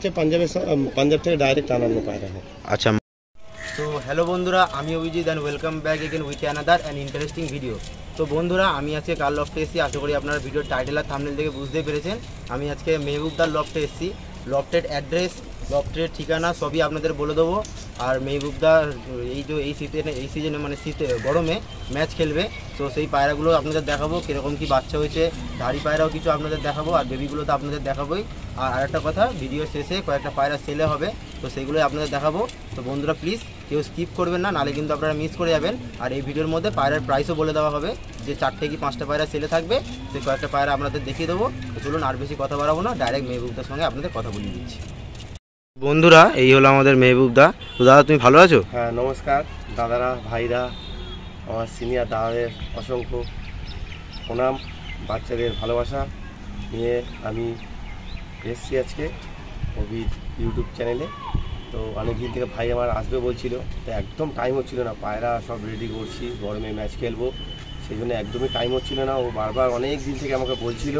হচ্ছে পাঞ্জাব থেকে ডাইরেক্ট আনানো পায়রা। আচ্ছা, তো হ্যালো বন্ধুরা, আমি Abhijit and welcome back again with another and interesting video. তো বন্ধুরা, আমি আজকে কার লফটে এসেছি আশা করি আপনারা ভিডিওর টাইটেল আর থাম্বনেল থেকে বুঝতেই পেরেছেন। আমি আজকে মেহবুবদার লফটে এসেছি। লফটের অ্যাড্রেস, লফটের ঠিকানা সবই আপনাদের বলে দেবো। আর মেহবুবদার এই সিজনে মানে গরমে ম্যাচ খেলবে, তো সেই পায়রাগুলো আপনাদের দেখাবো কীরকম কী বাচ্চা হয়েছে। ধাড়ি পায়রাও কিছু আপনাদের দেখাবো, আর বেবিগুলো তো আপনাদের দেখাবোই। আর আরেকটা কথা, ভিডিও শেষে কয়েকটা পায়রা সেলে হবে, তো সেগুলোই আপনাদের দেখাবো। তো বন্ধুরা প্লিজ কেউ স্কিপ করবেন না, নাহলে কিন্তু আপনারা মিস করে যাবেন। আর এই ভিডিওর মধ্যে পায়রার প্রাইসও বলে দেওয়া হবে, যে 4টে কি 5টা পায়রা সেলে থাকবে, সেই কয়েকটা পায়রা আপনাদের দেখিয়ে দেবো। তো চলুন আর বেশি কথা বাড়াবো না, ডাইরেক্ট মেহবুবদার সঙ্গে আপনাদের কথা বলিয়ে দিচ্ছি। বন্ধুরা, এই হলো আমাদের মেহবুবদা। তো দাদা, তুমি ভালো আছো? হ্যাঁ, নমস্কার দাদারা, ভাইরা, আমার সিনিয়র দাদাদের অসংখ্য প্রণাম। বাচ্চাদের ভালোবাসা নিয়ে আমি এসেছি আজকে অভিজিৎ ইউটিউব চ্যানেলে। তো অনেক দিন থেকে ভাই আমার আসবে বলছিল, তো একদম টাইম হচ্ছিল না। পায়রা সব রেডি করছি, গরমে ম্যাচ খেলবো, সেই জন্য একদমই টাইম হচ্ছিল না। ও বারবার অনেক দিন থেকে আমাকে বলছিল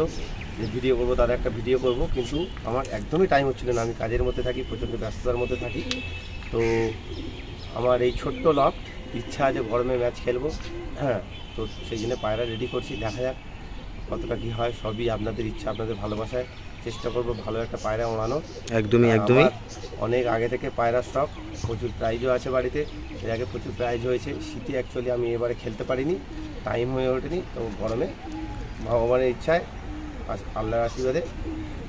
যে ভিডিও করবো, দাদা একটা ভিডিও করবো, কিন্তু আমার একদমই টাইম হচ্ছিল না। আমি কাজের মধ্যে থাকি, প্রচণ্ড ব্যস্ততার মধ্যে থাকি। তো আমার এই ছোট্ট লফট, ইচ্ছা আছে গরমে ম্যাচ খেলবো। হ্যাঁ, তো সেই জন্য পায়রা রেডি করছি, দেখা যাক কতটা কী হয়। সবই আপনাদের ইচ্ছা, আপনাদের ভালোবাসায় চেষ্টা করবো ভালো একটা পায়রা ওড়ানো। একদমই অনেক আগে থেকে পায়রা স্টক, প্রচুর প্রাইজও আছে বাড়িতে। এর আগে প্রচুর প্রাইজ হয়েছে। শীতে অ্যাকচুয়ালি আমি এবারে খেলতে পারিনি, টাইম হয়ে ওঠেনি। তো গরমে ভগবানের ইচ্ছায়, আল্লাহর আশীর্বাদে,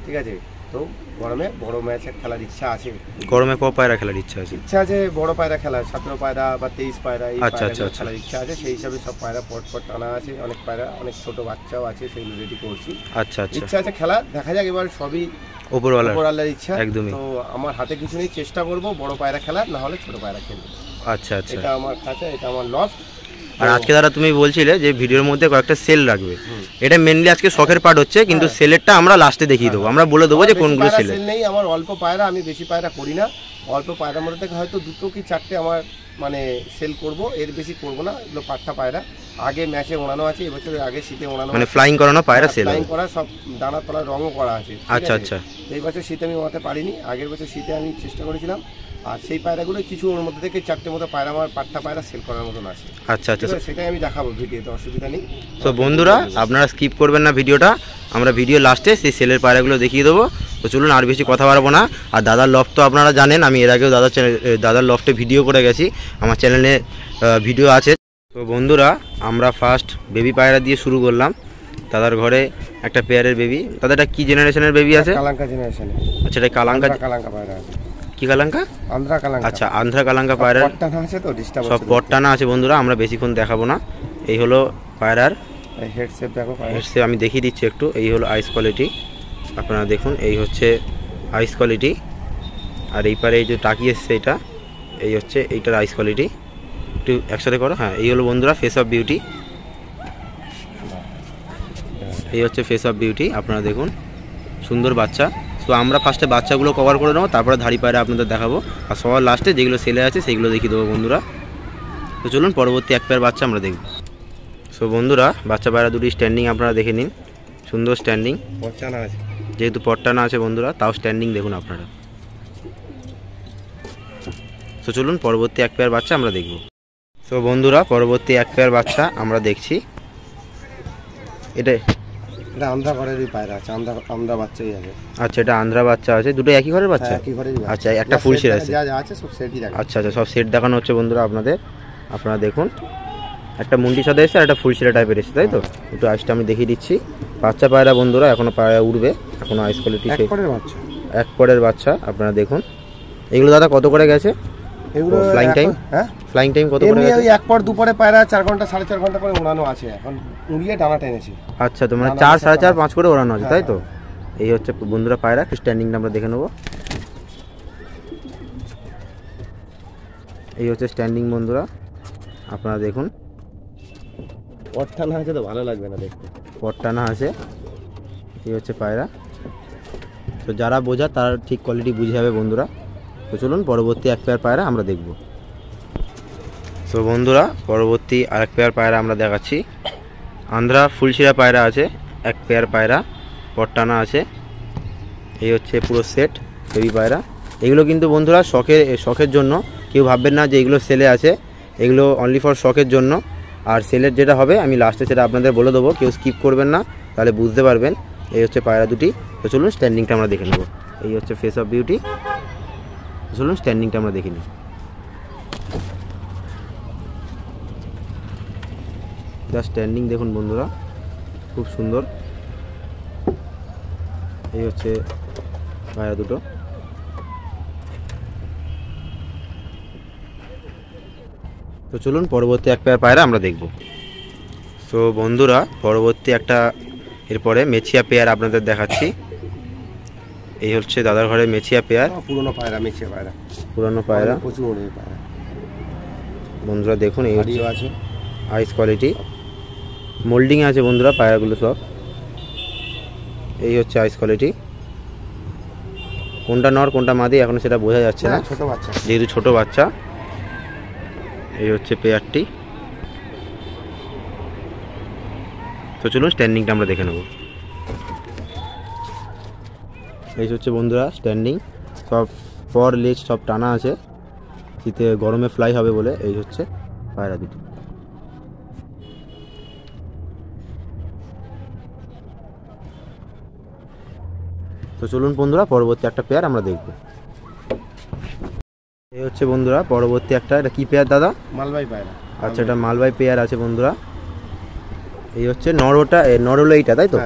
ঠিক আছে, তো গরমে বড় ম্যাচ খেলার ইচ্ছা আছে। গরমে ক পায়রা খেলার ইচ্ছা আছে? বড় পায়রা খেলার, 17 পায়রা বা 23 পায়রা এই খেলার ইচ্ছা আছে। সেই হিসাবে সব পায়রা পট টানা আছে। অনেক পায়রা, অনেক ছোট বাচ্চাও আছে, সেগুলো রেডি করছি। আচ্ছা, ইচ্ছা আছে খেলা, দেখা যাক। এবার সবই উপরওয়ালার ইচ্ছা। একদমই। তো আমার হাতে কিছু নেই, চেষ্টা করব বড় পায়রা খেলার, না হলে ছোট পায়রা খেলবো। আচ্ছা, এটা আমার কাছে, এটা আমার লস। আর আজকে দাদা তুমি বলছিলে যে ভিডিওর মধ্যে কয়েকটা সেল রাখবে, এটা মেনলি আজকে শখের পার্ট হচ্ছে, কিন্তু সেলেরটা আমরা লাস্টে দেখিয়ে দেবো। আমরা বলে দেবো যে কোনগুলো সেল নেই। আমার অল্প পায়রা, আমি বেশি পায়রা করি না। অল্প পায়রার মধ্যে থেকে হয়তো 2 কি 4টে আমার মানে সেল করব, এর বেশি করব না। এগুলো পাট্টা পায়রা, আগে ম্যাচে ওড়ানো আছে, এবছর আগে শীতে ওড়ানো, মানে ফ্লাইং করানো পায়রা সেল, ফ্লাইং করা, সব দানা তলার রঙও করা আছে। আচ্ছা আচ্ছা। এই বছর শীতে আমি ওড়াতে পারিনি, আগের বছর শীতে আমি চেষ্টা করেছিলাম। আর সেই পায়রাগুলো কিছু ওর মধ্যে থেকে 4টে মতো পায়রা আমার পাট্টা পায়রা সেল করার মতন আছে। আচ্ছা আচ্ছা, সেটাই আমি দেখাবো ভিডিওতে, অসুবিধা নেই। তো বন্ধুরা, আপনারা স্কিপ করবেন না ভিডিওটা, আমরা ভিডিও লাস্টে সেই সেলের পায়রাগুলো দেখিয়ে দেবো। তো চলুন আর বেশি কথা বাড়াবো না। আর দাদার লফট তো আপনারা জানেন, আমি এর আগেও দাদার লফটে ভিডিও করে গেছি, আমার চ্যানেলে ভিডিও আছে। তো বন্ধুরা, আমরা ফার্স্ট বেবি পায়রা দিয়ে শুরু করলাম। দাদার ঘরে একটা পেয়ারের বেবি। দাদাটা কি জেনারেশনের বেবি আছে? কালাঙ্কা জেনারেশনের। আচ্ছা, এটা কালাঙ্কা পায়রা আছে। কি কালাঙ্কা? আন্ধ্রা কালাঙ্কা। আচ্ছা, আন্ধ্রা কালাঙ্কা পায়রা, সব পট্টানা আছে বন্ধুরা, আমরা বেশিক্ষণ দেখাবো না। এই হলো পায়রার হেড শেপ, দেখো হেড শেপ আমি দেখিয়ে দিচ্ছি একটু। এই হলো আইস কোয়ালিটি, আপনারা দেখুন, এই হচ্ছে আইস কোয়ালিটি। আর এই পারে এই যে টাকি এসছে, এটা এই হচ্ছে এইটার আইস কোয়ালিটি। একটু একসাথে করো। হ্যাঁ, এই হলো বন্ধুরা ফেস অফ বিউটি, এই হচ্ছে ফেস অফ বিউটি, আপনারা দেখুন, সুন্দর বাচ্চা। তো আমরা ফার্স্টে বাচ্চাগুলো কভার করে নেবো, তারপরে ধাড়ি পায়রা আপনাদের দেখাবো, আর সবার লাস্টে যেগুলো সেলে আছে সেগুলো দেখিয়ে দেবো বন্ধুরা। তো চলুন পরবর্তী এক পেয়ার বাচ্চা আমরা দেখব। সো বন্ধুরা, বাচ্চা পায়রা দুটি স্ট্যান্ডিং আপনারা দেখে নিন, সুন্দর স্ট্যান্ডিং, পট্টানা আছে, যেহেতু পট্টানা আছে বন্ধুরা, তাও স্ট্যান্ডিং দেখুন আপনারা। তো চলুন পরবর্তী এক পেয়ার বাচ্চা আমরা দেখব। তো বন্ধুরা, পরবর্তী এক পেয়ার বাচ্চা আমরা দেখছি। এটা আন্ধ্রা ঘরেরই পায়রা আছে, আন্ধ্রা বাচ্চাই আছে। আচ্ছা, এটা আন্ধ্রা বাচ্চা আছে, দুটো একই ঘরের বাচ্চা? একই ঘরেরই। আচ্ছা, একটা ফুল সেট আছে, সব সেটই দেখানো। আচ্ছা আচ্ছা, সব সেট দেখানো হচ্ছে বন্ধুরা আপনাদের। আপনারা দেখুন, একটা মুন্ডি সাদা এসছে আর একটা ফুল সেটা টাইপের এসছে, তাই তো? একটু আইসটা আমি দেখিয়ে দিচ্ছি। বাচ্চা পায়রা বন্ধুরা, এখনো পায়রা উঠবে, এখনো আইস কোয়ালিটি, এক পরের বাচ্চা আপনারা দেখুন। এগুলো দাদা কত করে গেছে এগুলো? ফ্লাইং টাইম, হ্যাঁ ফ্লাইং টাইম কত করে গেছে? ওই 1 পর 2 পরে পায়রা 4 ঘন্টা 4.5 ঘন্টা করে ওড়ানো আছে, এখন উড়িয়ে টানা টেনেছি। আচ্ছা, তো মানে 4, 4.5, 5 করে ওড়ানো আছে, তাই তো? এই হচ্ছে বন্ধুরা পায়রা, স্ট্যান্ডিংটা আমরা দেখে নেবো। এই হচ্ছে স্ট্যান্ডিং বন্ধুরা, আপনারা দেখুন। পট্টানা আছে তো ভালো লাগবে না দেখতে, পট্টানা আছে। এই হচ্ছে পায়রা। তো যারা বোঝা তারা ঠিক কোয়ালিটি বুঝে যাবে বন্ধুরা। তো চলুন পরবর্তী এক পেয়ার পায়রা আমরা দেখব। তো বন্ধুরা, পরবর্তী আরেক পেয়ার পায়রা আমরা দেখাচ্ছি। আন্ধ্রা ফুলশিরা পায়রা আছে, এক পেয়ার পায়রা, পট্টানা আছে। এই হচ্ছে পুরো সেট, হেভি পায়রা। এগুলো কিন্তু বন্ধুরা শখের জন্য, কেউ ভাববেন না যে এগুলো সেলে আছে, এগুলো অনলি ফর শখের জন্য। আর সেলের যেটা হবে আমি লাস্টে সেটা আপনাদের বলে দেবো, কেউ স্কিপ করবেন না, তাহলে বুঝতে পারবেন। এই হচ্ছে পায়রা দুটি। তো চলুন স্ট্যান্ডিংটা আমরা দেখে নেব। এই হচ্ছে ফেস অফ বিউটি। চলুন স্ট্যান্ডিংটা আমরা দেখে নিই। যা স্ট্যান্ডিং দেখুন বন্ধুরা, খুব সুন্দর। এই হচ্ছে পায়রা দুটো। তো চলুন পরবর্তী এক পেয়ার পায়রা আমরা দেখব। তো বন্ধুরা পরবর্তী একটা এরপরে মেছিয়া পেয়ার আপনাদের দেখাচ্ছি। এই হচ্ছে দাদার ঘরে মেছিয়া পেয়ার, পুরনো পায়রা, মেছিয়া পায়রা, পুরানো পায়রা, প্রচুর ওড়ে পায়রা। বন্ধুরা দেখুন এই হচ্ছে আছে আইস কোয়ালিটি, মোল্ডিং আছে বন্ধুরা পায়রাগুলো সব। এই হচ্ছে আইস কোয়ালিটি। কোনটা নর কোনটা মাদি এখন সেটা বোঝা যাচ্ছে না, ছোট বাচ্চা, যেহেতু ছোট বাচ্চা। এই হচ্ছে পেয়ারটি। তো চলুন স্ট্যান্ডিংটা আমরা দেখে নেব। এই হচ্ছে বন্ধুরা স্ট্যান্ডিং, সব পর লেজ সব টানা আছে, শীতে গরমে ফ্লাই হবে বলে। এই হচ্ছে পায়রা দুটি। তো চলুন বন্ধুরা পরবর্তী একটা পেয়ার আমরা দেখব। এই হচ্ছে বন্ধুরা পরবর্তী একটা, এটা কি পেয়ার দাদা? মালবাই পায়রা। আচ্ছা, এটা মালবাই পেয়ার আছে বন্ধুরা। এই হচ্ছে নরটা, নর হলো এইটা, তাই তো?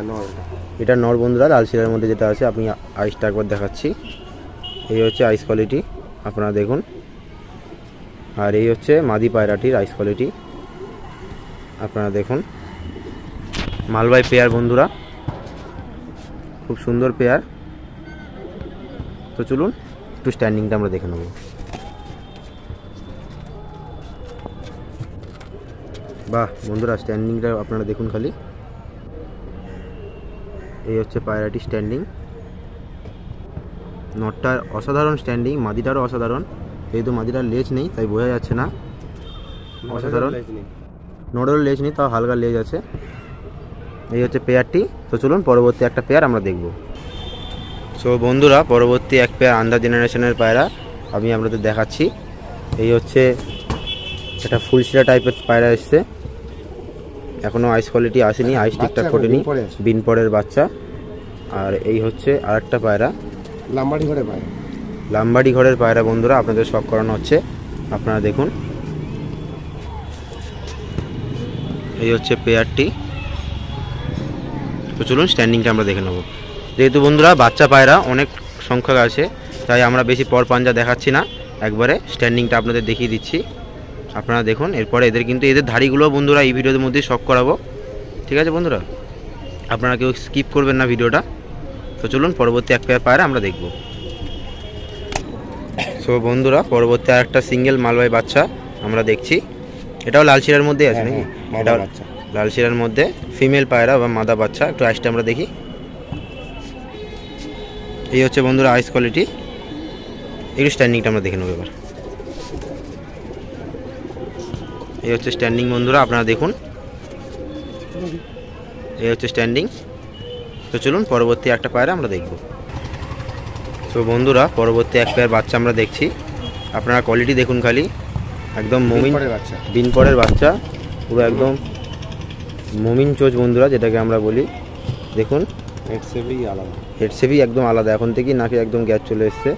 এটা নর বন্ধুরা, লাল শিরার মধ্যে যেটা আছে। আপনি আইসটা একবার দেখাচ্ছি। এই হচ্ছে আইস কোয়ালিটি, আপনারা দেখুন। আর এই হচ্ছে মাদি পায়রাটির আইস কোয়ালিটি, আপনারা দেখুন। মালবাই পেয়ার বন্ধুরা, খুব সুন্দর পেয়ার। তো চলুন একটু স্ট্যান্ডিংটা আমরা দেখে নেব। বাহ বন্ধুরা, স্ট্যান্ডিংটা আপনারা দেখুন খালি। এই হচ্ছে পায়রাটি স্ট্যান্ডিং। নটটার অসাধারণ স্ট্যান্ডিং, মাদিটারও অসাধারণ। যেহেতু মাদিটার লেজ নেই তাই বোঝা যাচ্ছে না, অসাধারণ। নড়ের লেজ নেই, তাও হালকা লেজ আছে। এই হচ্ছে পেয়ারটি। তো চলুন পরবর্তী একটা পেয়ার আমরা দেখব। সো বন্ধুরা পরবর্তী এক পেয়ার আন্ডার জেনারেশনের পায়রা আমি আপনাদের দেখাচ্ছি। এই হচ্ছে একটা ফুলশিরা টাইপের পায়রা এসছে, এখনও আইস কোয়ালিটি আসেনি, আইস ঠিকঠাক ফোটেনি, বিনপরের বাচ্চা। আর এই হচ্ছে আরেকটা পায়রা, লাম্বাড়ি ঘরের পায়রা, লাম্বাড়ি ঘরের পায়রা বন্ধুরা, আপনাদের শখ করানো হচ্ছে, আপনারা দেখুন। এই হচ্ছে পেয়ারটি। তো চলুন স্ট্যান্ডিংটা আমরা দেখে নেব। যেহেতু বন্ধুরা বাচ্চা পায়রা অনেক সংখ্যক আছে, তাই আমরা বেশি পর পাঞ্জা দেখাচ্ছি না, একবারে স্ট্যান্ডিংটা আপনাদের দেখিয়ে দিচ্ছি, আপনারা দেখুন। এরপরে এদের ধাড়িগুলো বন্ধুরা এই ভিডিওর মধ্যে শখ করাবো, ঠিক আছে বন্ধুরা? আপনারা কেউ স্কিপ করবেন না ভিডিওটা। তো চলুন পরবর্তী এক পেয়ার পায়রা আমরা দেখব। সো বন্ধুরা পরবর্তী আর একটা সিঙ্গেল মালবাই বাচ্চা আমরা দেখছি। এটাও লাল শিরার মধ্যে আছে নাকি? এটাও লাল শিরার মধ্যে ফিমেল পায়রা বা মাদা বাচ্চা। একটু আইসটা আমরা দেখি। এই হচ্ছে বন্ধুরা আইস কোয়ালিটি। একটু স্ট্যান্ডিংটা আমরা দেখে নেব এবার। এই হচ্ছে স্ট্যান্ডিং বন্ধুরা, আপনারা দেখুন। এই হচ্ছে স্ট্যান্ডিং। তো চলুন পরবর্তী একটা পায়রা আমরা দেখব। তো বন্ধুরা পরবর্তী এক পেয়ার বাচ্চা আমরা দেখছি, আপনারা কোয়ালিটি দেখুন খালি, একদম বিনপরের বাচ্চা, পুরো একদম মমিন চোচ বন্ধুরা যেটাকে আমরা বলি। দেখুন হেড শেপই একদম আলাদা, এখন থেকেই নাকি একদম গ্যাস চলে এসছে।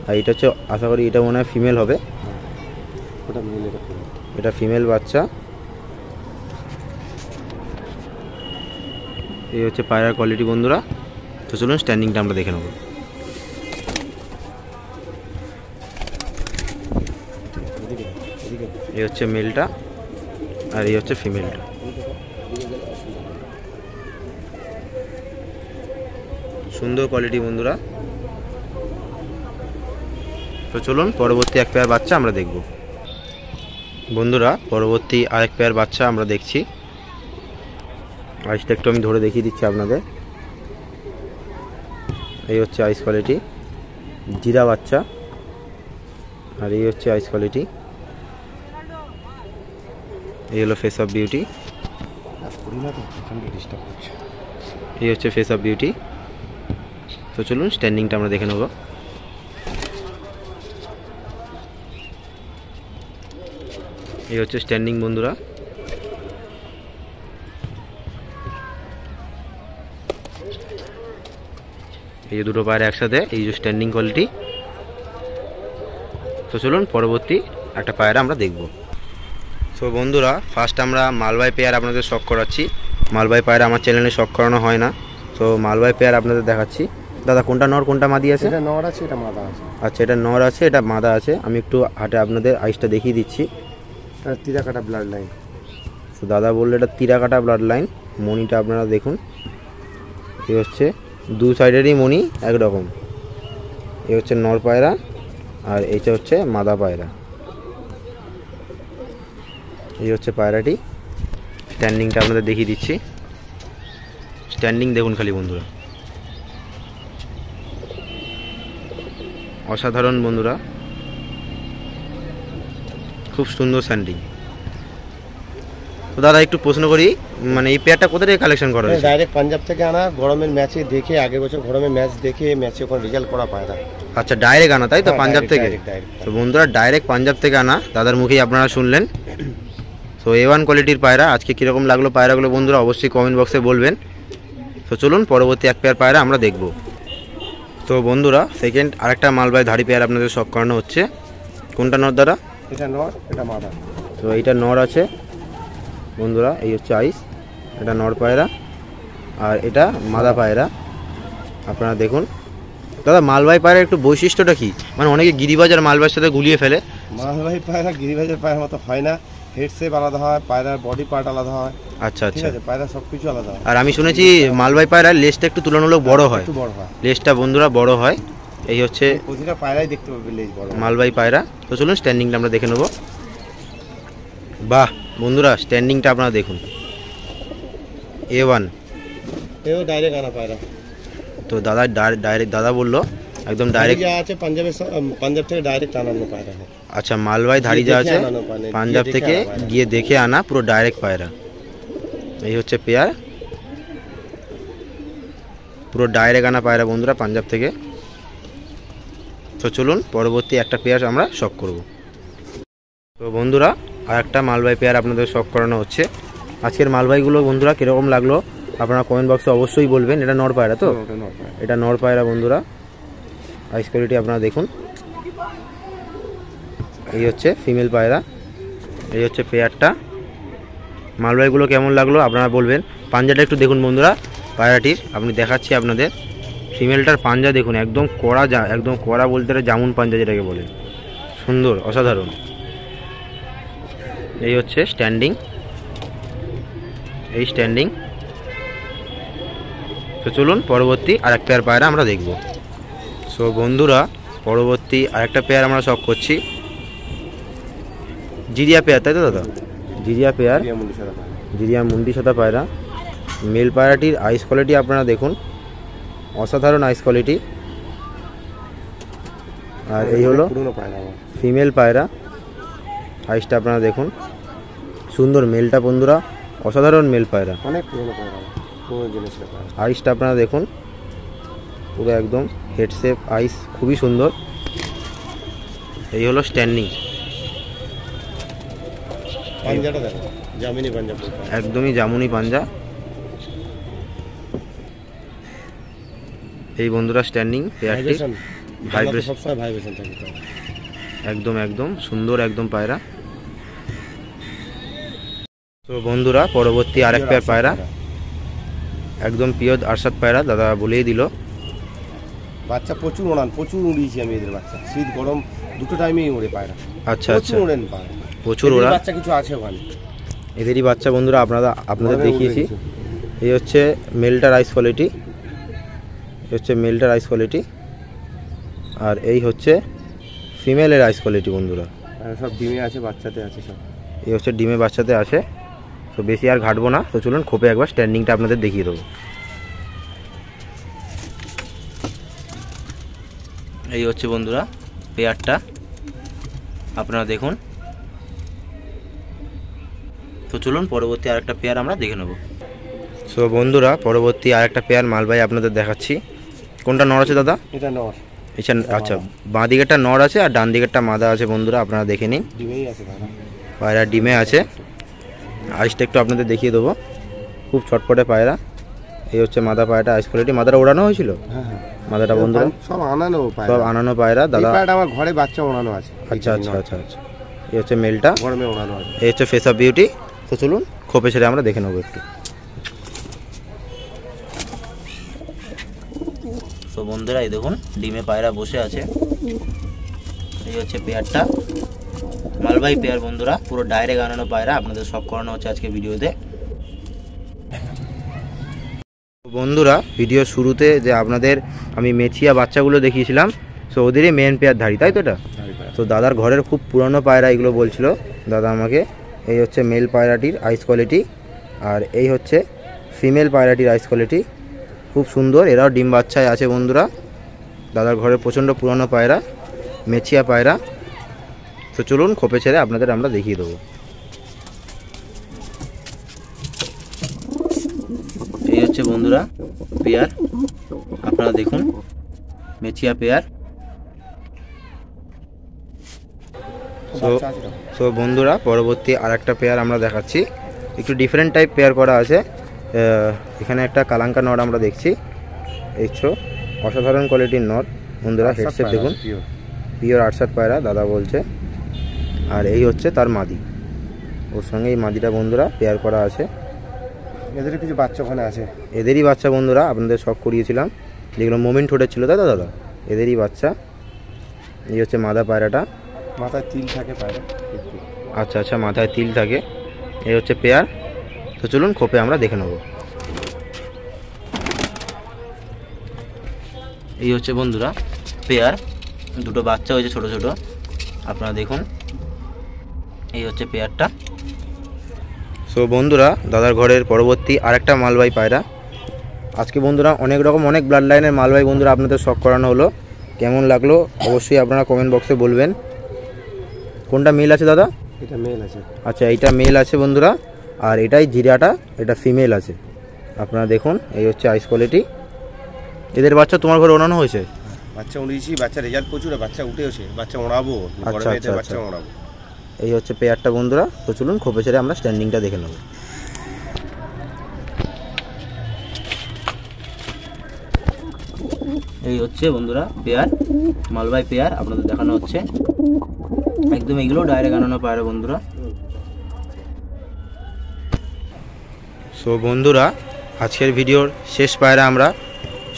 আর এটা হচ্ছে, আশা করি এটা মনে হয় ফিমেল হবে, এটা ফিমেল বাচ্চা। এই হচ্ছে পায়রার কোয়ালিটি বন্ধুরা। তো চলুন স্ট্যান্ডিংটা আমরা দেখে নেব। এই হচ্ছে মেলটা আর এই হচ্ছে ফিমেলটা। সুন্দর কোয়ালিটি বন্ধুরা। তো চলুন পরবর্তী এক পেয়ার বাচ্চা আমরা দেখব। বন্ধুরা পরবর্তী আরেক পেয়ার বাচ্চা আমরা দেখছি। আইসটা একটু আমি ধরে দেখিয়ে দিচ্ছি আপনাদের। এই হচ্ছে আইস কোয়ালিটি, জিরা বাচ্চা। আর এই হচ্ছে আইস কোয়ালিটি। এই হলো ফেস অফ বিউটি। এই হচ্ছে ফেস অফ বিউটি। তো চলুন স্ট্যান্ডিংটা আমরা দেখে নেব। এই হচ্ছে স্ট্যান্ডিং বন্ধুরা। এই যে দুটো পায়রা একসাথে, এই যে স্ট্যান্ডিং কোয়ালিটি। তো চলুন পরবর্তী একটা পায়রা আমরা দেখব। তো বন্ধুরা ফার্স্ট আমরা মালবাই পেয়ার আপনাদের শখ করাচ্ছি। মালবাই পায়রা আমার চ্যানেলে শখ করানো হয় না, তো মালবাই পেয়ার আপনাদের দেখাচ্ছি। দাদা কোনটা নর কোনটা মাদি আছে? এটা নর আছে, এটা মাদা আছে। আচ্ছা, এটা নর আছে, এটা মাদা আছে। আমি একটু হাটে আপনাদের আইসটা দেখিয়ে দিচ্ছি। এটা তিরাকাটা ব্লাড লাইন। তো দাদা বললো এটা তিরাকাটা ব্লাড লাইন। মণিটা আপনারা দেখুন, এই হচ্ছে দু সাইডেরই মণি একরকম। এই হচ্ছে নর পায়রা আর এইটা হচ্ছে মাদা পায়রা। এই হচ্ছে পায়রাটি। স্ট্যান্ডিংটা আপনাদের দেখিয়ে দিচ্ছি। স্ট্যান্ডিং দেখুন খালি বন্ধুরা, অসাধারণ বন্ধুরা, খুব সুন্দর স্ট্যান্ডিং। তো দাদা একটু প্রশ্ন করি, মানে এই পেয়ারটা কোথা থেকে কালেকশন করা হয়েছে? ডাইরেক্ট পাঞ্জাব থেকে আনা, গরমের ম্যাচে দেখে, আগের বছর গরমের ম্যাচ দেখে ম্যাচে ওখানে রেজাল্ট করা পায়রা। আচ্ছা, ডাইরেক্ট আনা তাই তো পাঞ্জাব থেকে? ডাইরেক্ট। তো বন্ধুরা ডাইরেক্ট পাঞ্জাব থেকে আনা, দাদার মুখেই আপনারা শুনলেন। তো A1 কোয়ালিটির পায়রা। আজকে কীরকম লাগলো পায়রাগুলো বন্ধুরা অবশ্যই কমেন্ট বক্সে বলবেন। তো চলুন পরবর্তী এক পেয়ার পায়রা আমরা দেখব। তো বন্ধুরা সেকেন্ড আরেকটা মালবাই ধাড়ি পেয়ার আপনাদের শখ করানো হচ্ছে। কোনটা নর দাদা? এটা নর, এটা মাদা। তো এইটা নর আছে বন্ধুরা, এই হচ্ছে আইস। এটা নর পায়রা আর এটা মাদা পায়রা। আপনারা দেখুন দাদা, মালবাই পায়রার একটু বৈশিষ্ট্যটা কি? মানে অনেকে গিরিবাজার মালবাইয়ের সাথে গুলিয়ে ফেলে। মালবাহী পায়রা গিরিবাজের পায়রার মতো হয় না। হেড শেপ আলাদা হয়, পায়রার বডি পার্ট আলাদা হয়। আচ্ছা ঠিক আচ্ছা। আছে, পায়রা সবকিছু আলাদা হয়। আর আমি শুনেছি মালবাই পায়রার লেজটা একটু তুলনামূলক বড় হয়। একটু বড় হয় লেজটা বন্ধুরা বড় হয়। এই হচ্ছে প্রতিটা পায়রাই দেখতে পাবে লেজ বড়। মালবাই পায়রা। তো চলুন স্ট্যান্ডিংটা আমরা দেখে নেব। বাহ বন্ধুরা, স্ট্যান্ডিংটা আপনারা দেখুন। A1। এও ডাইরেক্ট আনা পায়রা। তো দাদা ডাইরেক্ট, দাদা বললো একদম ডাইরেক্ট যা আছে পাঞ্জাব থেকে ডাইরেক্ট আনানো পায়রা। আচ্ছা, মালবাই ধাড়ি যা আছে পাঞ্জাব থেকে গিয়ে দেখে আনা পুরো ডাইরেক্ট পায়রা। এই হচ্ছে পেয়ার, পুরো ডাইরেক্ট আনা পায়রা বন্ধুরা পাঞ্জাব থেকে। তো চলুন পরবর্তী একটা পেয়ার আমরা শখ করব। তো বন্ধুরা আর একটা মালবাই পেয়ার আপনাদের শখ করানো হচ্ছে। আজকের মালবাইগুলো বন্ধুরা কীরকম লাগলো আপনারা কমেন্ট বক্সে অবশ্যই বলবেন। এটা নর পায়রা তো? এটা নর পায়রা বন্ধুরা। আইস কোয়ালিটি আপনারা দেখুন। এই হচ্ছে ফিমেল পায়রা। এই হচ্ছে পেয়ারটা। মালবাইগুলো কেমন লাগলো আপনারা বলবেন। পাঞ্জাটা একটু দেখুন বন্ধুরা পায়রাটির, আপনি দেখাচ্ছি আপনাদের। ফিমেলটার পাঞ্জা দেখুন, একদম কড়া, একদম কড়া বলতে জামুন পাঞ্জা যেটাকে বলে, সুন্দর অসাধারণ। এই হচ্ছে স্ট্যান্ডিং, এই স্ট্যান্ডিং। তো চলুন পরবর্তী আর এক পেয়ার পায়রা আমরা দেখব। সো বন্ধুরা পরবর্তী আরেকটা পেয়ার আমরা শখ করছি। জিরিয়া পেয়ার তাই তো দাদা? জিরিয়া পেয়ার, জিরিয়া মুন্ডি সাদা পায়রা। মেল পায়রাটির আইস কোয়ালিটি আপনারা দেখুন, অসাধারণ আইস কোয়ালিটি। আর এই হলো ফিমেল পায়রা। আইসটা আপনারা দেখুন, সুন্দর মেলটা বন্ধুরা, অসাধারণ মেল পায়রা, অনেক পুরনো পায়রা, পুরনো জিনিসটা পায়রা। আইসটা আপনারা দেখুন, পুরো একদম হেড শেপ আইস, খুবই সুন্দর। এই হলো স্ট্যান্ডিং। পাঞ্জাটা দেখো, জামিনী পাঞ্জা, একদমই জামুনি পাঞ্জা। এই বন্ধুরা স্ট্যান্ডিং পেয়ারটি, ভাইব্রেশন, সবসময় ভাইব্রেশন থাকে। একদম একদম সুন্দর একদম পায়রা। তো বন্ধুরা পরবর্তী আরেক পেয়ার পায়রা, একদম পিওর আরশাদ পায়রা, দাদা বলেই দিল। বাচ্চা প্রচুর ওড়ান, প্রচুর উড়িয়েছি আমি এদের বাচ্চা, শীত গরম দুটো টাইমেই ওড়ে পায়রা। আচ্ছা আচ্ছা, ওড়েন পায়রা, প্রচুর ওড়া। বাচ্চা কিছু আছে ওখানে, এদেরই বাচ্চা বন্ধুরা আপনাদের দেখিয়েছি। এই হচ্ছে মেলটার আইস কোয়ালিটি, এই হচ্ছে মেলটার আইস কোয়ালিটি, আর এই হচ্ছে ফিমেলের আইস কোয়ালিটি বন্ধুরা। সব ডিমে আছে, বাচ্চাতে আছে সব। এই হচ্ছে ডিমে বাচ্চাতে আছে। তো বেশি আর ঘাটবো না, তো চলুন খোপে একবার স্ট্যান্ডিংটা আপনাদের দেখিয়ে দেবো। এই হচ্ছে বন্ধুরা পেয়ারটা, আপনারা দেখুন। তো চলুন পরবর্তী আরেকটা পেয়ার আমরা দেখে নেব। সো বন্ধুরা পরবর্তী আরেকটা পেয়ার মালবাই আপনাদের দেখাচ্ছি। কোনটা নর আছে দাদা? এটা নর। আচ্ছা, বাঁ দিকেরটা নর আছে আর ডান দিকেরটা মাদা আছে বন্ধুরা, আপনারা দেখে নিন। ডিমেই আছে দাদা। পায়রা ডিমে আছে। আইসটা একটু আপনাদের দেখিয়ে দেবো, খুব ছটপটে পায়রা। এই হচ্ছে মাদা পায়রাটা, আইস কোয়ালিটি। মাদাটা ওড়ানো হয়েছিল? হ্যাঁ হ্যাঁ, মাদাটা বন্ধুরা সব আনানো পায়রা, সব আনানো পায়রা দাদা। আমার ঘরে বাচ্চা ওড়ানো আছে। আচ্ছা আচ্ছা আচ্ছা আচ্ছা, এই হচ্ছে মেলটা, গরমে ওড়ানো আছে। এই হচ্ছে ফেস অফ বিউটি। তো চলুন খোপে ছেড়ে আমরা দেখে নেবো একটু। তো বন্ধুরা এই দেখুন ডিমে পায়রা বসে আছে। এই হচ্ছে পেয়ারটা, মালবাহী পেয়ার বন্ধুরা, পুরো ডাইরেক্ট আনানো পায়রা। আপনাদের সব করানো হচ্ছে আজকে ভিডিওতে। বন্ধুরা ভিডিও শুরুতে যে আপনাদের আমি মেছিয়া বাচ্চাগুলো দেখিয়েছিলাম, সো ওদেরই মেন পেয়ার ধাড়ি, তাই তো? এটা তো দাদার ঘরের খুব পুরনো পায়রা এগুলো বলছিল দাদা আমাকে। এই হচ্ছে মেল পায়রাটির আইস কোয়ালিটি, আর এই হচ্ছে ফিমেল পায়রাটির আইস কোয়ালিটি। খুব সুন্দর, এরাও ডিম বাচ্চায় আছে বন্ধুরা। দাদার ঘরের প্রচণ্ড পুরনো পায়রা, মেছিয়া পায়রা। তো চলুন খোপে ছেড়ে আপনাদের আমরা দেখিয়ে দেবো। এই হচ্ছে বন্ধুরা পেয়ার, আপনারা দেখুন মেছিয়া পেয়ার। সো বন্ধুরা পরবর্তী আরেকটা পেয়ার আমরা দেখাচ্ছি, একটু ডিফারেন্ট টাইপ পেয়ার করা আছে। এখানে একটা কালাঙ্কা নর আমরা দেখছি, এই অসাধারণ কোয়ালিটির নর বন্ধুরা। হেডসেট দেখুন, পিওর 68 পায়রা দাদা বলছে। আর এই হচ্ছে তার মাদি, ওর সঙ্গে এই মাদিটা বন্ধুরা পেয়ার করা আছে। এদের কিছু বাচ্চা ওখানে আছে, এদেরই বাচ্চা বন্ধুরা, আপনাদের শখ করিয়েছিলাম যেগুলো মোমেন্ট ঠোঁটের ছিল, তাই তো দাদা? এদেরই বাচ্চা। এই হচ্ছে মাদা পায়রাটা, মাথায় তিল থাকে পায়রা। আচ্ছা আচ্ছা, মাথায় তিল থাকে। এই হচ্ছে পেয়ার। তো চলুন খোপে আমরা দেখে নেব। এই হচ্ছে বন্ধুরা পেয়ার, দুটো বাচ্চা হয়েছে ছোট ছোট, আপনারা দেখুন। এই হচ্ছে পেয়ারটা। সো বন্ধুরা দাদার ঘরের পরবর্তী আরেকটা মালবাহী পায়রা। আজকে বন্ধুরা অনেক রকম অনেক ব্লাড লাইনের মালবাহী বন্ধুরা আপনাদের শখ করানো হলো। কেমন লাগলো অবশ্যই আপনারা কমেন্ট বক্সে বলবেন। কোনটা মেল আছে দাদা? এটা মেল আছে। আচ্ছা, এইটা মেল আছে বন্ধুরা, আর এটাই জিরাটা, এটা ফিমেল আছে। আপনারা দেখুন এই হচ্ছে আইস কোয়ালিটি। এদের বাচ্চা তোমার ঘরে ওড়ানো হয়েছে? বাচ্চা উড়িয়েছি, বাচ্চা রেজাল্ট প্রচুর, বাচ্চা উঠেছে, বাচ্চা ওড়াবো। আচ্ছা আচ্ছা বাচ্চা ওড়াবো। এই হচ্ছে পেয়ারটা বন্ধুরা। তো চলুন খোপে ছেড়ে আমরা স্ট্যান্ডিংটা দেখে নেব। এই হচ্ছে বন্ধুরা পেয়ার, মালবাহী পেয়ার আপনাদের দেখানো হচ্ছে। একদম এগুলো ডাইরেক্ট আনানো পায়রা বন্ধুরা। সো বন্ধুরা আজকের ভিডিওর শেষ পায়রা আমরা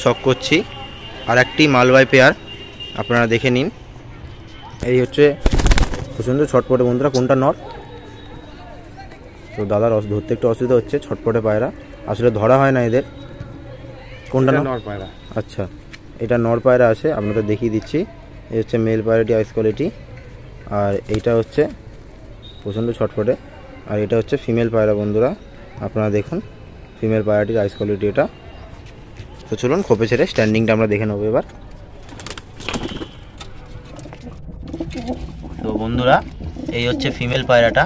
শখ করছি, আর একটি মালবাহী পেয়ার আপনারা দেখে নিন। এই হচ্ছে প্রচণ্ড ছটপটে বন্ধুরা। কোনটা নর? তো দাদার ধরতে একটু অসুবিধা হচ্ছে, ছটপটে পায়রা আসলে ধরা হয় না এদের। কোনটা নর পায়রা? আচ্ছা, এটা নর পায়রা আছে, আপনাদের দেখিয়ে দিচ্ছি। এই হচ্ছে মেল পায়রাটি আইস কোয়ালিটি, আর এইটা হচ্ছে প্রচণ্ড ছটপটে, আর এটা হচ্ছে ফিমেল পায়রা বন্ধুরা। আপনারা দেখুন ফিমেল পায়রাটির আইস কোয়ালিটি এটা। তো চলুন খোপে ছেড়ে স্ট্যান্ডিংটা আমরা দেখে নেবো এবার। তো বন্ধুরা এই হচ্ছে ফিমেল পায়রাটা।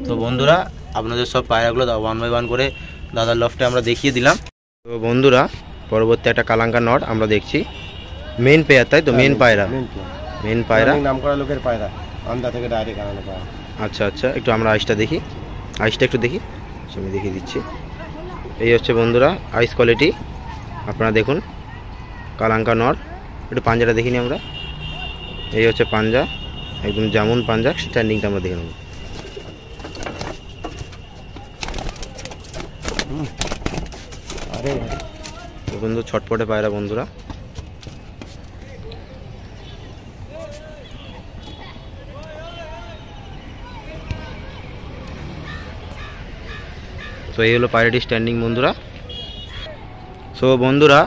তো বন্ধুরা আপনাদের সব পায়রাগুলো 1 বাই 1 করে দাদার লফটে আমরা দেখিয়ে দিলাম। তো বন্ধুরা পরবর্তী একটা কালাঙ্কা নট আমরা দেখছি, মেন পেয়ার, তাই তো? মেন পায়রা, মেন পায়রা, নাম করা লোকের পায়রা, আন্দা থেকে ডাইরেক্ট আনানো পায়রা। আচ্ছা আচ্ছা, একটু আমরা আইসটা দেখি, আইসটা একটু দেখি, আমি দেখিয়ে দিচ্ছি। এই হচ্ছে বন্ধুরা আইস কোয়ালিটি, আপনারা দেখুন কালাঙ্কা নর। একটু পাঞ্জাটা দেখিনি আমরা। এই হচ্ছে পাঞ্জা, একদম যেমন পাঞ্জা, স্ট্যান্ডিংটা আমরা দেখে নেব। বন্ধু ছটপটে পায়রা বন্ধুরা। তো এই হলো পায়রাটি স্ট্যান্ডিং বন্ধুরা। সো বন্ধুরা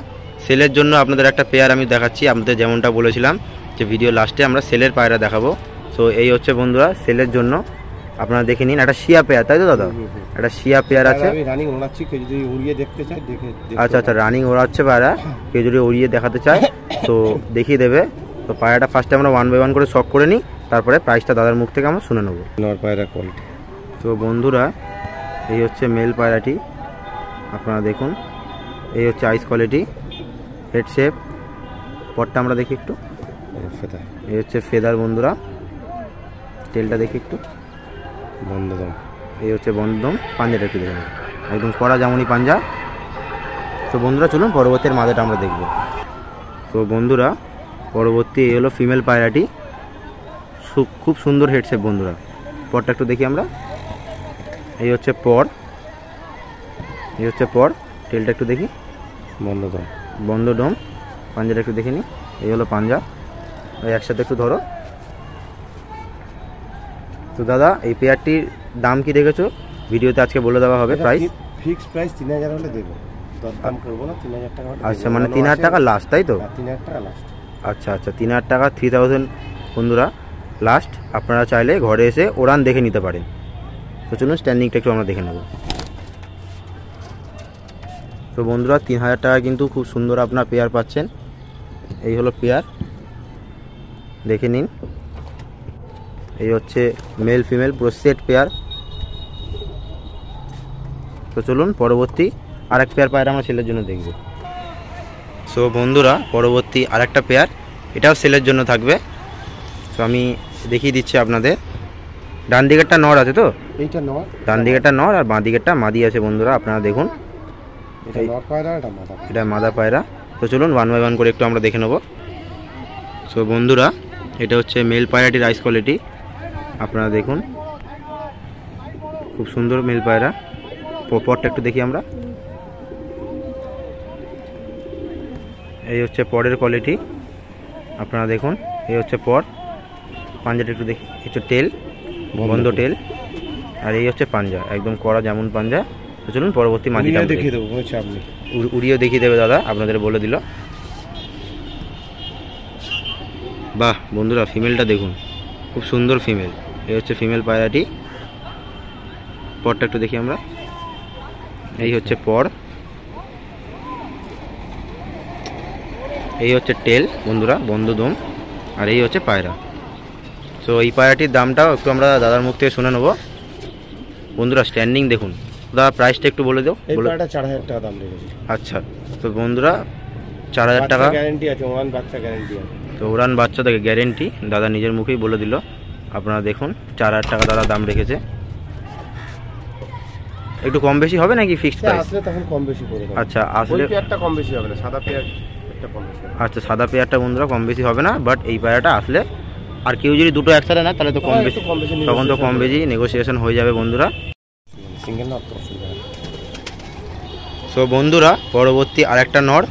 সেলের জন্য আপনাদের একটা পেয়ার আমি দেখাচ্ছি, আপনাদের যেমনটা বলেছিলাম যে ভিডিও লাস্টে আমরা সেলের পায়রা দেখাবো। সো এই হচ্ছে বন্ধুরা সেলের জন্য, আপনারা দেখে নিন। একটা শিয়া পেয়ার, তাই তো দাদা? একটা শিয়া পেয়ার আছে। আমি রানিং ওড়াচ্ছি, কেউ যদি উড়িয়ে দেখতে চায় দেখে। আচ্ছা আচ্ছা, রানিং ওড়াচ্ছে পায়রা, কেউ যদি উড়িয়ে দেখাতে চায় তো দেখিয়ে দেবে। তো পায়রাটা ফার্স্টে আমরা 1 বাই 1 করে শখ করে নিই, তারপরে প্রাইসটা দাদার মুখ থেকে আমরা শুনে নেবো। নর পায়রা কোয়ালিটি। তো বন্ধুরা এই হচ্ছে মেল পায়রাটি, আপনারা দেখুন। এই হচ্ছে আইস কোয়ালিটি, হেড শেপ, পটটা আমরা দেখি একটু। এই হচ্ছে ফেদার বন্ধুরা। টেলটা দেখি একটু, বন্ধদম। এই হচ্ছে বন্ধদম। পাঞ্জাটা একটু দেখে নেব, একদম কড়া জামুনি পাঞ্জা। তো বন্ধুরা চলুন পরবর্তীর মাদাটা আমরা দেখব। তো বন্ধুরা পরবর্তী এই হলো ফিমেল পায়রাটি, খুব সুন্দর হেড শেপ বন্ধুরা। পরটা একটু দেখি আমরা, এই হচ্ছে পর, এই হচ্ছে পর। টেলটা একটু দেখি, বন্ধদম। বন্ধডম। পাঞ্জাটা একটু দেখে নিই, এই হলো পাঞ্জা। ওই একসাথে একটু ধরো। তো দাদা এই পেয়ারটির দাম কি রেখেছো ভিডিওতে আজকে বলে দেওয়া হবে প্রাইস? ফিক্স প্রাইস 3000 হলে দেবো, দরদাম করবো না। 3000 টাকা। আচ্ছা, মানে 3000 টাকা লাস্ট, তাই তো? 3000 টাকা লাস্ট। আচ্ছা আচ্ছা, 3000 টাকা, 3000 বন্ধুরা লাস্ট। আপনারা চাইলে ঘরে এসে ওড়ান দেখে নিতে পারেন। তো চলুন স্ট্যান্ডিংটা একটু আমরা দেখে নেব। তো বন্ধুরা 3000 টাকা কিন্তু খুব সুন্দর আপনার পেয়ার পাচ্ছেন। এই হলো পেয়ার, দেখে নিন। এই হচ্ছে মেল ফিমেল পুরো সেট পেয়ার। তো চলুন পরবর্তী আরেক পেয়ার পায়রা আমরা সেলের জন্য দেখব। সো বন্ধুরা পরবর্তী আরেকটা পেয়ার, এটাও সেলের জন্য থাকবে। তো আমি দেখিয়ে দিচ্ছি আপনাদের। ডান দিকেরটা নর আছে তো? এইটা নর। ডান দিকেরটা নর আর বাঁ দিকেরটা মাদি আছে বন্ধুরা, আপনারা দেখুন। এটা নর পায়রা, এটা মাদা। এটা মাদা পায়রা। তো চলুন 1 বাই 1 করে একটু আমরা দেখে নেব। সো বন্ধুরা এটা হচ্ছে মেল পায়রাটির রাইস কোয়ালিটি, আপনারা দেখুন। খুব সুন্দর মেল পায়রা। পরটা একটু দেখি আমরা, এই হচ্ছে পরের কোয়ালিটি, আপনারা দেখুন। এই হচ্ছে পর। পাঞ্জাটা একটু দেখি, হচ্ছে টেল, বন্ধ টেল। আর এই হচ্ছে পাঞ্জা, একদম কড়া যেমন পাঞ্জা। তো চলুন পরবর্তী মাদিটা দেখিয়ে দেবো, কোনো চাপ নেই। উড়িয়েও দেখিয়ে দেবে দাদা, আপনাদের বলে দিল। বাহ বন্ধুরা ফিমেলটা দেখুন, খুব সুন্দর ফিমেল। এই হচ্ছে ফিমেল পায়রাটি। পরটা একটু দেখি আমরা, এই হচ্ছে পর। এই হচ্ছে টেল বন্ধুরা, বন্ধদম। আর এই হচ্ছে পায়রা। তো এই পায়রাটির দামটাও একটু আমরা দাদার মুখ থেকে শুনে নেবো। বন্ধুরা স্ট্যান্ডিং দেখুন। দাদা প্রাইসটা একটু বলে দাও। এই পায়রাটা 4000 টাকা দাম রেখেছি। আচ্ছা, তো বন্ধুরা 4000 টাকা গ্যারান্টি আছে, ওয়ান বাচ্চা গ্যারান্টি আছে। তো উড়ান বাচ্চা থেকে গ্যারেন্টি, দাদা নিজের মুখেই বলে দিল। আপনারা দেখুন 4000 টাকা দাদা দাম রেখেছে। একটু কম বেশি হবে নাকি ফিক্সড প্রাইস? আসলে তখন কম বেশি করে দেবো। আচ্ছা আসলে ওই পেয়ারটা কম বেশি হবে না, সাদা পেয়ার একটা কম বেশি হবে। আচ্ছা, সাদা পেয়ারটা বন্ধুরা কম বেশি হবে না, বাট এই পেয়ারটা আসলে আর কেউ যদি দুটো একসাথে না তাহলে তো কম বেশি, তখন তো কম বেশি নেগোসিয়েশন হয়ে যাবে বন্ধুরা। সিঙ্গেল নট তো অসুবিধা নেই। সো বন্ধুরা পরবর্তী আরেকটা নর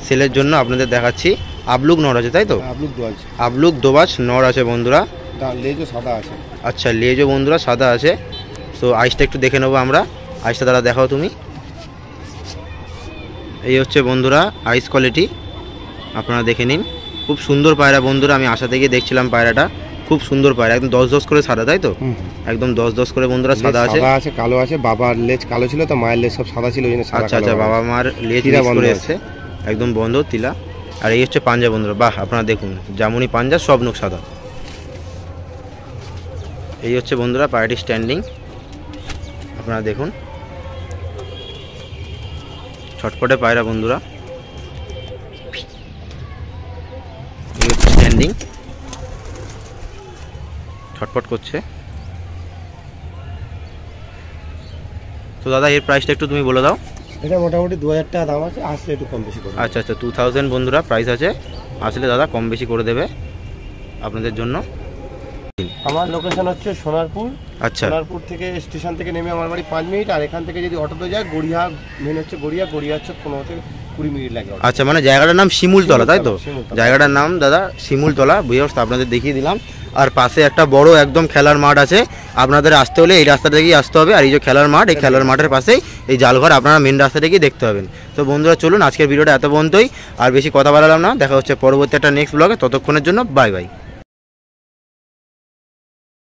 সেলের জন্য আপনাদের দেখাচ্ছি। আবলুক নর আছে, তাই তো? আবলুক দোয়াজ। আবলুক দোবাজ নর আছে বন্ধুরা। লেজও সাদা আছে। আচ্ছা, লেজও বন্ধুরা সাদা আছে। সো আইসটা একটু দেখে নেবো আমরা। আইসটা দাদা দেখাও তুমি। এই হচ্ছে বন্ধুরা আইস কোয়ালিটি, আপনারা দেখে নিন। খুব সুন্দর পায়রা বন্ধুরা, আমি আশা থেকে দেখছিলাম পায়রাটা, খুব সুন্দর পায়রা, একদম 10-10 করে সাদা, তাই তো? একদম 10-10 করে বন্ধুরা সাদা আছে। সাদা আছে, কালো আছে। বাবার লেজ কালো ছিল তো, মায়ের লেজ সব সাদা ছিল, ওই জন্য সাদা। আচ্ছা আচ্ছা, বাবা মার লেজ মিক্স করে এসেছে, একদম বন্ধ তিলা। আর এই হচ্ছে পাঞ্জা বন্ধুরা, বাহ আপনারা দেখুন জামুনি পাঞ্জা, সব নখ সাদা। এই হচ্ছে বন্ধুরা পায়রাটি স্ট্যান্ডিং, আপনারা দেখুন। ছটপটে পায়রা বন্ধুরা। এই হচ্ছে স্ট্যান্ডিং, ছটপট করছে। তো দাদা এর প্রাইসটা একটু তুমি বলে দাও। এটা মোটামুটি 2000 টাকা দাম আছে, আসলে একটু কম বেশি করে। আচ্ছা আচ্ছা, 2000 বন্ধুরা প্রাইস আছে, আসলে দাদা কম বেশি করে দেবে আপনাদের জন্য। আমার লোকেশন হচ্ছে সোনারপুর। আচ্ছা, সোনারপুর থেকে স্টেশন থেকে নেমে আমার বাড়ি 5 মিনিট, আর এখান থেকে যদি অটোতে যায় গড়িয়া, মেন হচ্ছে গড়িয়া হচ্ছে 15 থেকে 20 মিনিট লাগে। আচ্ছা, মানে জায়গাটার নাম শিমুলতলা, তাই তো? শিমুলতলা। জায়গাটার নাম দাদা শিমুলতলা, ভিউয়ার্স আপনাদের দেখিয়ে দিলাম। আর পাশে একটা বড় একদম খেলার মাঠ আছে, আপনাদের আসতে হলে এই রাস্তা থেকেই আসতে হবে। আর এই যে খেলার মাঠ, এই খেলার মাঠের পাশেই এই জালঘর, আপনারা মেন রাস্তা থেকেই দেখতে পাবেন। তো বন্ধুরা চলুন আজকের ভিডিওটা এত পর্যন্তই, আর বেশি কথা বাড়ালাম না। দেখা হচ্ছে পরবর্তী একটা নেক্সট ব্লগে, ততক্ষণের জন্য বাই বাই।